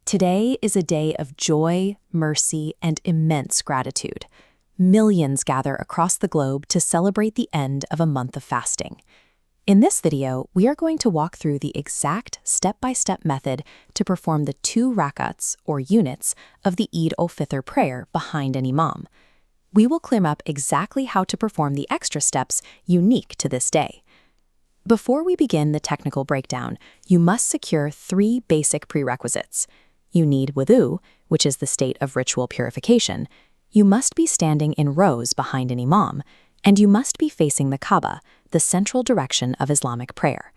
Today is a day of joy, mercy, and immense gratitude. Millions gather across the globe to celebrate the end of a month of fasting. In this video, we are going to walk through the exact step-by-step method to perform the 2 rakats, or units, of the Eid Fitr prayer behind an imam. We will clear up exactly how to perform the extra steps unique to this day. Before we begin the technical breakdown, you must secure 3 basic prerequisites. You need wudu, which is the state of ritual purification. You must be standing in rows behind an imam, and you must be facing the Kaaba, the central direction of Islamic prayer.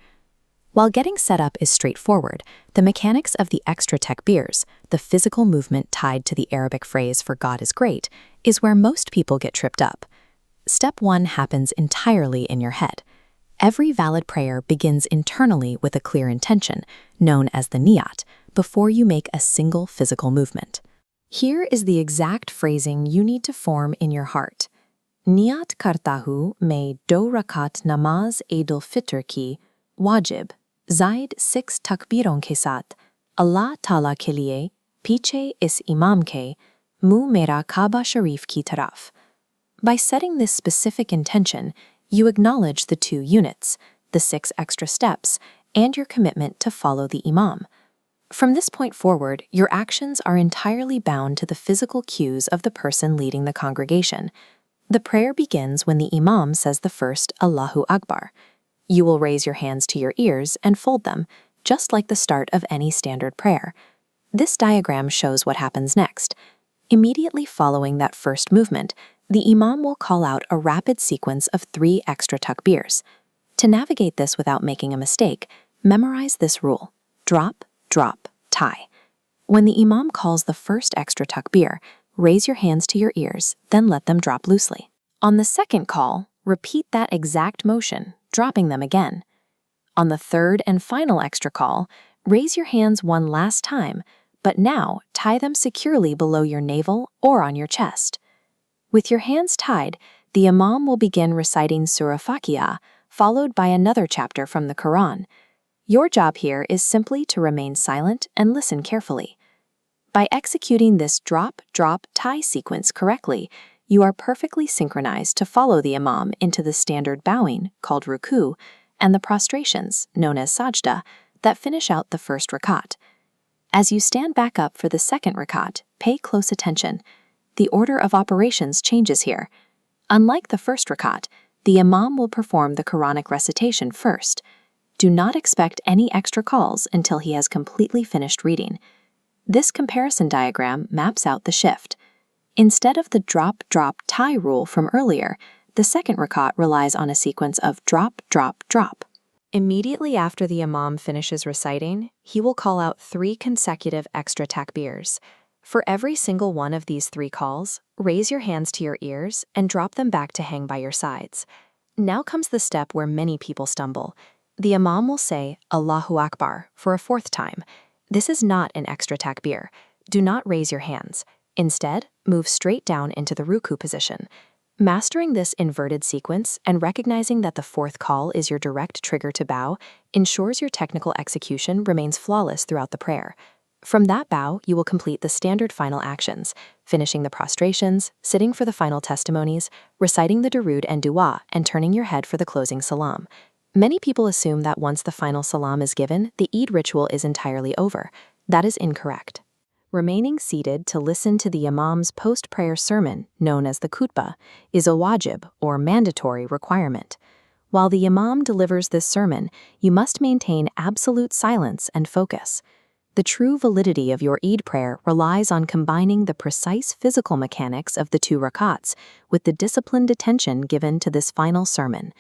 While getting set up is straightforward, the mechanics of the extra takbeers, the physical movement tied to the Arabic phrase for God is great, is where most people get tripped up. Step 1 happens entirely in your head. Every valid prayer begins internally with a clear intention, known as the Niyyah, before you make a single physical movement. Here is the exact phrasing you need to form in your heart. Niyat karta hu main 2 rakat namaz Eid Fitr ki wajib, zaid 6 takbiron ke saath, Allah Ta'ala ke liye, piche is imam ke, muh mera Kaaba Sharif ki taraf. By setting this specific intention, you acknowledge the 2 units, the 6 extra steps, and your commitment to follow the imam. From this point forward, your actions are entirely bound to the physical cues of the person leading the congregation. The prayer begins when the imam says the first Allahu Akbar. You will raise your hands to your ears and fold them, just like the start of any standard prayer. This diagram shows what happens next. Immediately following that first movement, the imam will call out a rapid sequence of 3 extra takbeers. To navigate this without making a mistake, memorize this rule: drop, drop, tie. When the imam calls the first extra takbeer, raise your hands to your ears, then let them drop loosely. On the second call, repeat that exact motion, dropping them again. On the third and final extra call, raise your hands one last time, but now tie them securely below your navel or on your chest. With your hands tied, the imam will begin reciting Surah Fatiha, followed by another chapter from the Quran. Your job here is simply to remain silent and listen carefully. By executing this drop, drop, tie sequence correctly, you are perfectly synchronized to follow the imam into the standard bowing, called ruku, and the prostrations, known as sajda, that finish out the first rakat. As you stand back up for the second rakat, pay close attention. The order of operations changes here. Unlike the first rakat, the imam will perform the Quranic recitation first. Do not expect any extra calls until he has completely finished reading. This comparison diagram maps out the shift. Instead of the drop, drop, tie rule from earlier, the second rakat relies on a sequence of drop, drop, drop. Immediately after the imam finishes reciting, he will call out 3 consecutive extra takbeers. For every single one of these 3 calls, raise your hands to your ears and drop them back to hang by your sides. Now comes the step where many people stumble. The imam will say Allahu Akbar for a 4th time. This is not an extra takbir. Do not raise your hands. Instead, move straight down into the ruku position. Mastering this inverted sequence and recognizing that the 4th call is your direct trigger to bow ensures your technical execution remains flawless throughout the prayer. From that bow, you will complete the standard final actions, finishing the prostrations, sitting for the final testimonies, reciting the Durood and Dua, and turning your head for the closing salam. Many people assume that once the final salam is given, the Eid ritual is entirely over. That is incorrect. Remaining seated to listen to the imam's post-prayer sermon, known as the Khutbah, is a wajib, or mandatory requirement. While the imam delivers this sermon, you must maintain absolute silence and focus. The true validity of your Eid prayer relies on combining the precise physical mechanics of the 2 rakats with the disciplined attention given to this final sermon.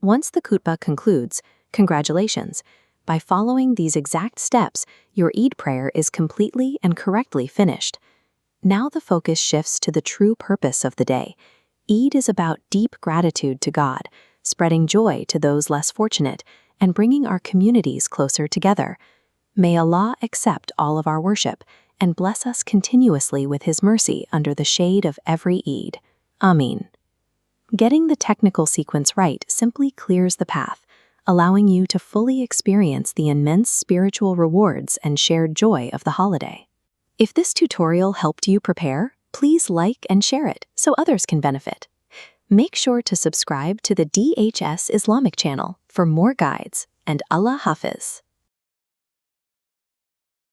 Once the khutbah concludes, congratulations. By following these exact steps, your Eid prayer is completely and correctly finished. Now the focus shifts to the true purpose of the day. Eid is about deep gratitude to God, spreading joy to those less fortunate, and bringing our communities closer together. May Allah accept all of our worship and bless us continuously with His mercy under the shade of every Eid. Ameen. Getting the technical sequence right simply clears the path, allowing you to fully experience the immense spiritual rewards and shared joy of the holiday. If this tutorial helped you prepare, please like and share it so others can benefit. Make sure to subscribe to the DHS Islamic channel for more guides, and Allah Hafiz.